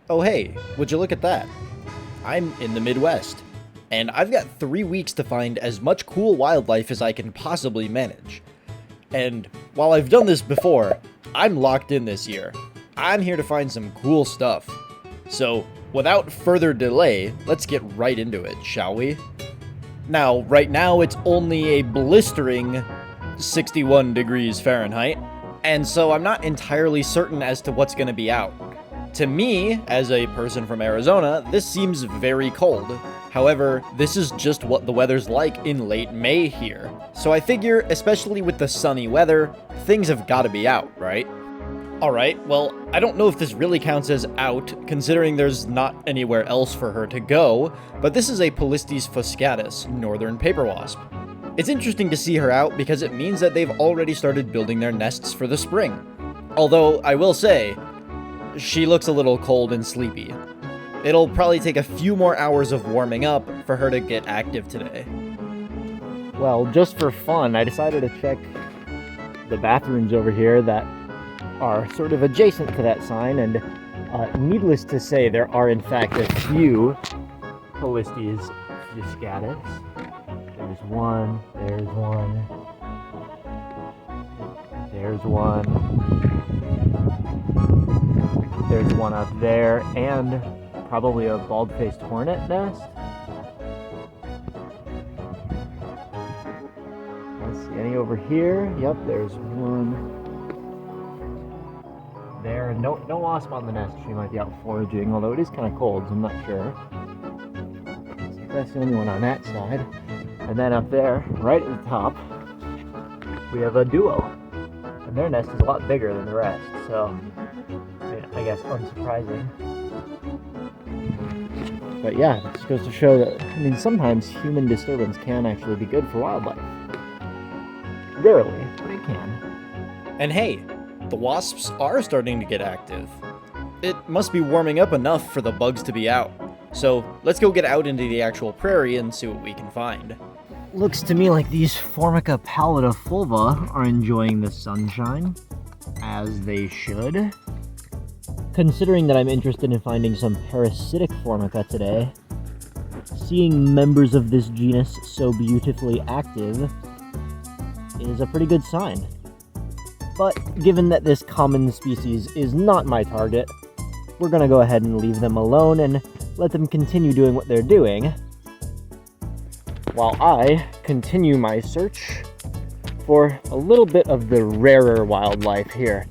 Oh hey, would you look at that? I'm in the Midwest, and I've got 3 weeks to find as much cool wildlife as I can possibly manage. And while I've done this before, I'm locked in this year. I'm here to find some cool stuff. So, without further delay, let's get right into it, shall we? Now, right now it's only a blistering 61 degrees Fahrenheit, and so I'm not entirely certain as to what's going to be out. To me, as a person from Arizona, this seems very cold. However, this is just what the weather's like in late May here. So I figure, especially with the sunny weather, things have got to be out, right? Alright, well, I don't know if this really counts as out, considering there's not anywhere else for her to go, but this is a Polistes fuscatus, northern paper wasp. It's interesting to see her out because it means that they've already started building their nests for the spring. Although, I will say, she looks a little cold and sleepy. It'll probably take a few more hours of warming up for her to get active today. Well, just for fun, I decided to check the bathrooms over here that are sort of adjacent to that sign, and needless to say, there are in fact a few Polistes fuscatus. There's one, there's one, there's one, there's one up there, and probably a bald-faced hornet nest. Let's see, any over here? Yep, there's one. There, no wasp on the nest. She might be out foraging, although it is kind of cold, so I'm not sure. So that's the only one on that side. And then up there, right at the top, we have a duo. And their nest is a lot bigger than the rest, so I guess unsurprising. But yeah, it just goes to show that, sometimes human disturbance can actually be good for wildlife. Rarely, but it can. And hey, the wasps are starting to get active. It must be warming up enough for the bugs to be out. So let's go get out into the actual prairie and see what we can find. Looks to me like these Formica pallida fulva are enjoying the sunshine, as they should. Considering that I'm interested in finding some parasitic Formica today, seeing members of this genus so beautifully active is a pretty good sign. But given that this common species is not my target, we're gonna go ahead and leave them alone and let them continue doing what they're doing, while I continue my search for a little bit of the rarer wildlife here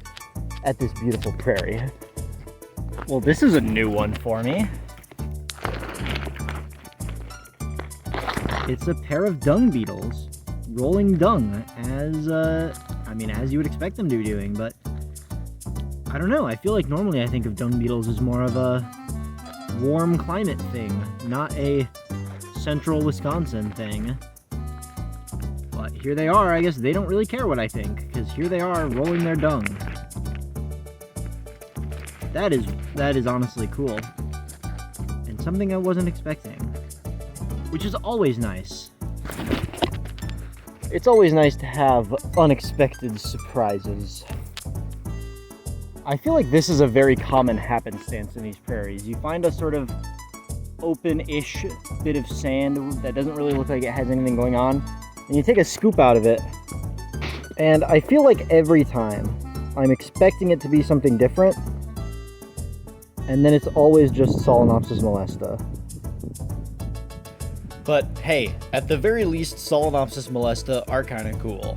at this beautiful prairie. Well, this is a new one for me. It's a pair of dung beetles, rolling dung, as you would expect them to be doing, but I don't know, I feel like normally I think of dung beetles as more of a warm climate thing, not a central Wisconsin thing. But here they are. I guess they don't really care what I think, because here they are rolling their dung. That is honestly cool, and something I wasn't expecting, which is always nice. It's always nice to have unexpected surprises. I feel like this is a very common happenstance in these prairies. You find a sort of open-ish bit of sand that doesn't really look like it has anything going on, and you take a scoop out of it, and I feel like every time I'm expecting it to be something different, and then it's always just Solenopsis molesta. But hey, at the very least, Solenopsis molesta are kind of cool.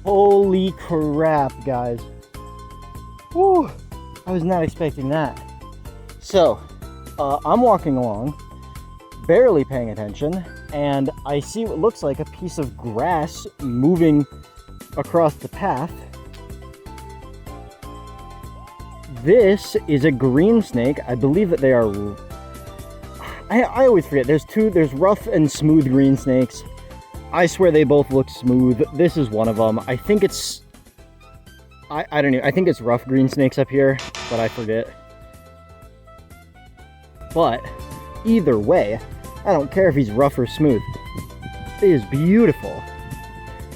Holy crap, guys. Whew, I was not expecting that. So, I'm walking along, barely paying attention, and I see what looks like a piece of grass moving across the path. This is a green snake. I believe that they are... I always forget. There's rough and smooth green snakes. I swear they both look smooth. This is one of them. I think it's... I don't know. I think it's rough green snakes up here, but I forget. But either way, I don't care if he's rough or smooth. It is beautiful.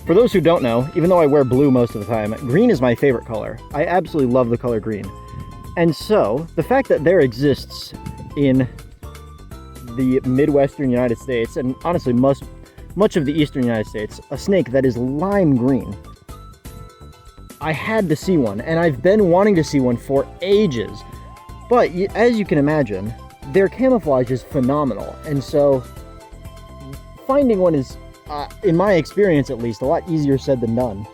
For those who don't know, even though I wear blue most of the time, green is my favorite color. I absolutely love the color green. And so, the fact that there exists in the Midwestern United States, and honestly much of the Eastern United States, a snake that is lime green, I had to see one, and I've been wanting to see one for ages. But as you can imagine, their camouflage is phenomenal, and so finding one is, in my experience at least, a lot easier said than done.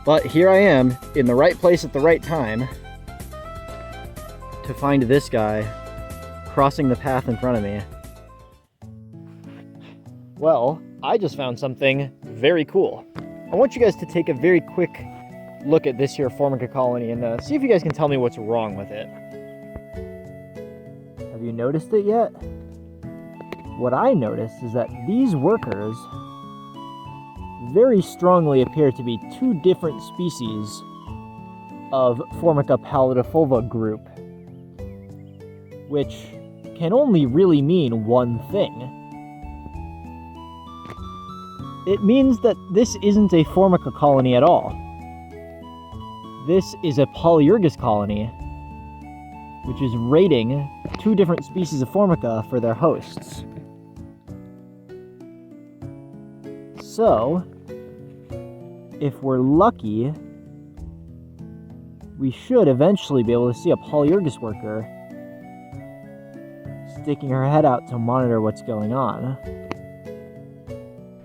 But here I am, in the right place at the right time, to find this guy crossing the path in front of me. Well, I just found something very cool. I want you guys to take a very quick look at this here Formica colony and see if you guys can tell me what's wrong with it. Have you noticed it yet? What I noticed is that these workers very strongly appear to be two different species of Formica pallidiflora group, which can only really mean one thing. It means that this isn't a Formica colony at all. This is a Polyergus colony, which is raiding two different species of Formica for their hosts. So, if we're lucky, we should eventually be able to see a Polyergus worker sticking her head out to monitor what's going on.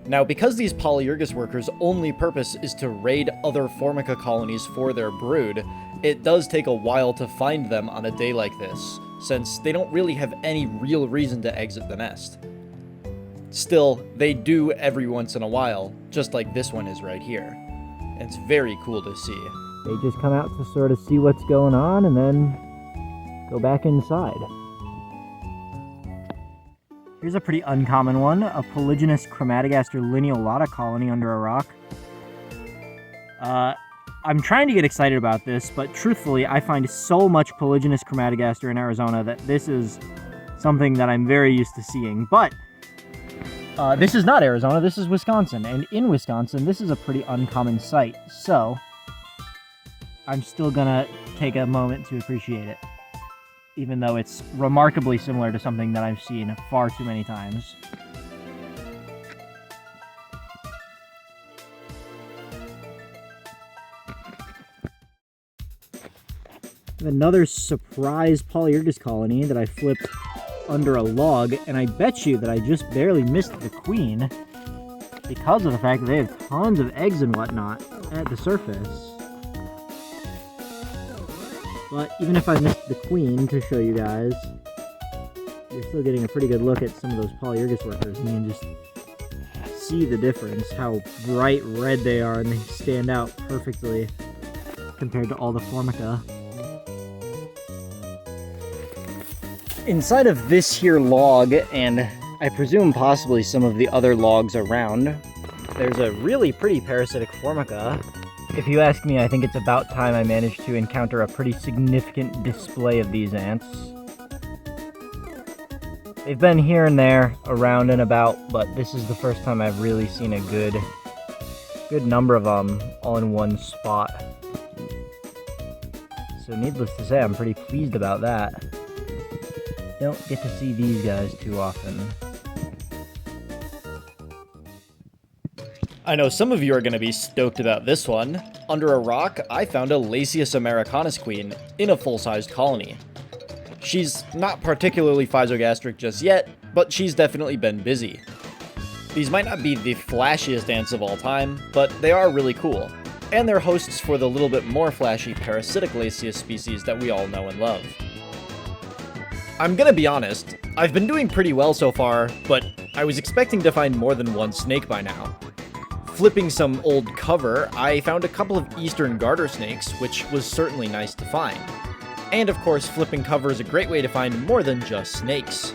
Now, because these Polyergus workers' only purpose is to raid other Formica colonies for their brood, it does take a while to find them on a day like this, since they don't really have any real reason to exit the nest. Still, they do every once in a while, just like this one is right here. And it's very cool to see. They just come out to sort of see what's going on and then go back inside. Here's a pretty uncommon one, a Polygynous Chromatogaster lineolata colony under a rock. I'm trying to get excited about this, but truthfully, I find so much Polygynous Chromatogaster in Arizona that this is something that I'm very used to seeing. But this is not Arizona, this is Wisconsin, and in Wisconsin, this is a pretty uncommon sight, so I'm still gonna take a moment to appreciate it, even though it's remarkably similar to something that I've seen far too many times. Another surprise Polyergus colony that I flipped under a log, and I bet you that I just barely missed the queen because of the fact that they have tons of eggs and whatnot at the surface. But even if I missed the queen to show you guys, you're still getting a pretty good look at some of those Polyergus workers, and you can just see the difference, how bright red they are, and they stand out perfectly compared to all the Formica. Inside of this here log, and I presume possibly some of the other logs around, there's a really pretty parasitic Formica. If you ask me, I think it's about time I managed to encounter a pretty significant display of these ants. They've been here and there, around and about, but this is the first time I've really seen a good number of them all in one spot. So needless to say, I'm pretty pleased about that. Don't get to see these guys too often. I know some of you are going to be stoked about this one. Under a rock, I found a Lasius americanus queen in a full-sized colony. She's not particularly physogastric just yet, but she's definitely been busy. These might not be the flashiest ants of all time, but they are really cool, and they're hosts for the little bit more flashy parasitic Lasius species that we all know and love. I'm gonna be honest, I've been doing pretty well so far, but I was expecting to find more than one snake by now. Flipping some old cover, I found a couple of eastern garter snakes, which was certainly nice to find. And of course, flipping cover is a great way to find more than just snakes.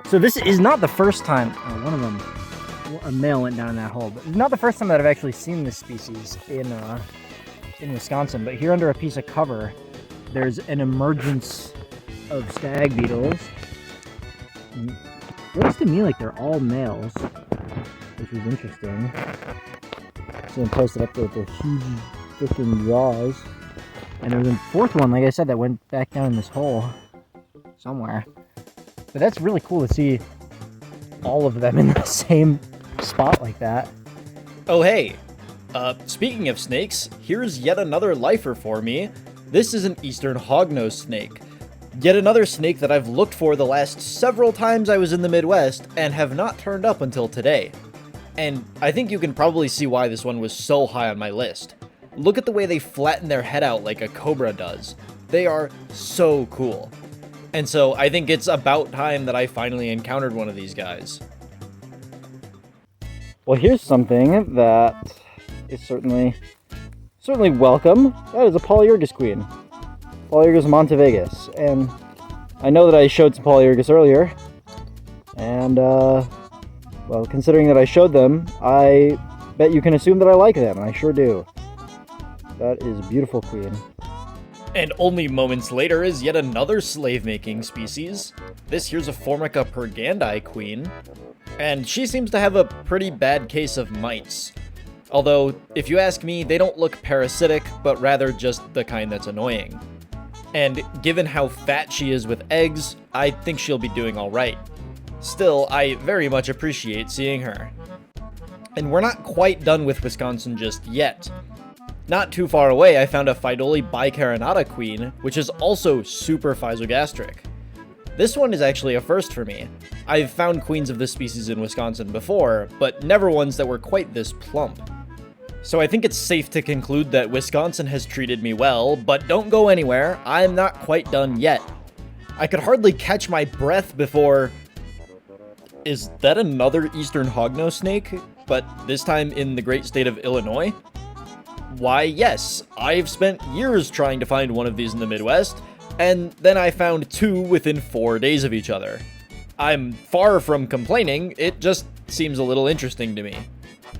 So this is not the first time, one of them, a male went down in that hole, but it's not the first time that I've actually seen this species in Wisconsin, but here under a piece of cover, there's an emergence of stag beetles. It looks to me like they're all males. which was interesting. See them posted up there with their huge freaking jaws. And there was a fourth one, like I said, that went back down in this hole somewhere. But that's really cool to see all of them in the same spot like that. Oh hey, speaking of snakes, here's yet another lifer for me. This is an eastern hognose snake. Yet another snake that I've looked for the last several times I was in the Midwest and have not turned up until today. And I think you can probably see why this one was so high on my list. Look at the way they flatten their head out like a cobra does. They are so cool. And so I think it's about time that I finally encountered one of these guys. Well, here's something that is certainly welcome. That is a Polyergus queen. Polyergus montevegas. And I know that I showed some Polyergus earlier. And, well, considering that I showed them, I bet you can assume that I like them, and I sure do. That is a beautiful queen. And only moments later is yet another slave-making species. This here's a Formica purgandi queen. And she seems to have a pretty bad case of mites. Although, if you ask me, they don't look parasitic, but rather just the kind that's annoying. And given how fat she is with eggs, I think she'll be doing alright. Still, I very much appreciate seeing her. And we're not quite done with Wisconsin just yet. Not too far away, I found a Pheidole bicarinata queen, which is also super physogastric. This one is actually a first for me. I've found queens of this species in Wisconsin before, but never ones that were quite this plump. So I think it's safe to conclude that Wisconsin has treated me well, but don't go anywhere, I'm not quite done yet. I could hardly catch my breath before... Is that another eastern hognose snake? But this time in the great state of Illinois? Why, yes, I've spent years trying to find one of these in the Midwest, and then I found two within 4 days of each other. I'm far from complaining, it just seems a little interesting to me.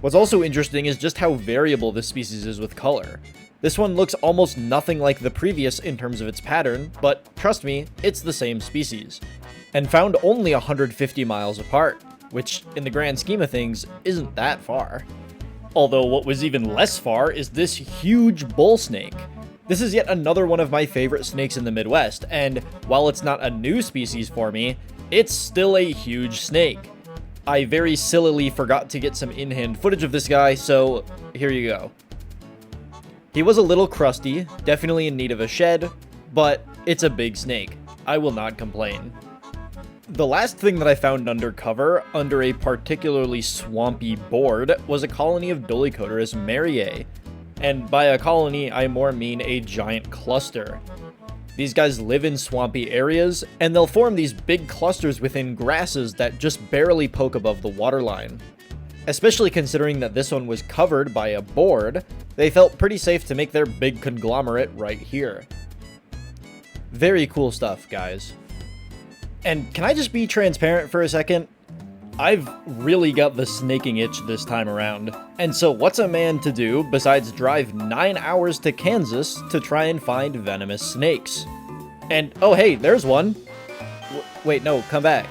What's also interesting is just how variable this species is with color. This one looks almost nothing like the previous in terms of its pattern, but trust me, it's the same species. And found only 150 miles apart, which in the grand scheme of things isn't that far. Although what was even less far is this huge bull snake. This is yet another one of my favorite snakes in the Midwest, and while it's not a new species for me, it's still a huge snake. I very sillily forgot to get some in-hand footage of this guy, so here you go. He was a little crusty, definitely in need of a shed, but it's a big snake. I will not complain. The last thing that I found undercover, under a particularly swampy board, was a colony of Dolichoderus mariae. And by a colony, I more mean a giant cluster. These guys live in swampy areas, and they'll form these big clusters within grasses that just barely poke above the waterline. Especially considering that this one was covered by a board, they felt pretty safe to make their big conglomerate right here. Very cool stuff, guys. And can I just be transparent for a second? I've really got the snaking itch this time around. And so what's a man to do besides drive 9 hours to Kansas to try and find venomous snakes? And, oh hey, there's one. Wait, no, come back.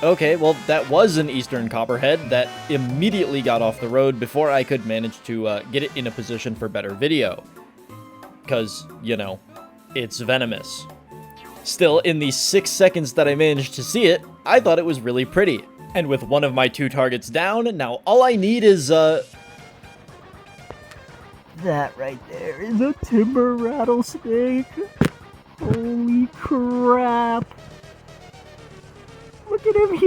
Okay, well that was an eastern copperhead that immediately got off the road before I could manage to get it in a position for better video. 'Cause, you know, it's venomous. Still, in the 6 seconds that I managed to see it, I thought it was really pretty. And with one of my 2 targets down, now all I need is, That right there is a timber rattlesnake. Holy crap. Look at him,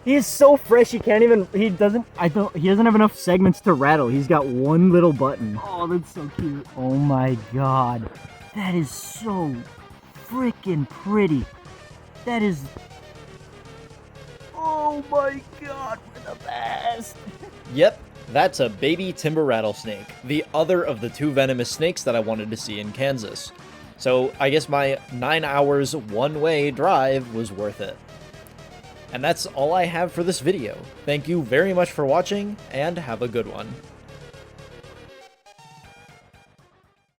he's so fresh, he doesn't have enough segments to rattle. He's got one little button. Oh, that's so cute. Oh my god. That is so freaking pretty. That is... Oh my god, we're the best. Yep, that's a baby timber rattlesnake, the other of the 2 venomous snakes that I wanted to see in Kansas. So I guess my 9 hours one-way drive was worth it. And that's all I have for this video. Thank you very much for watching, and have a good one.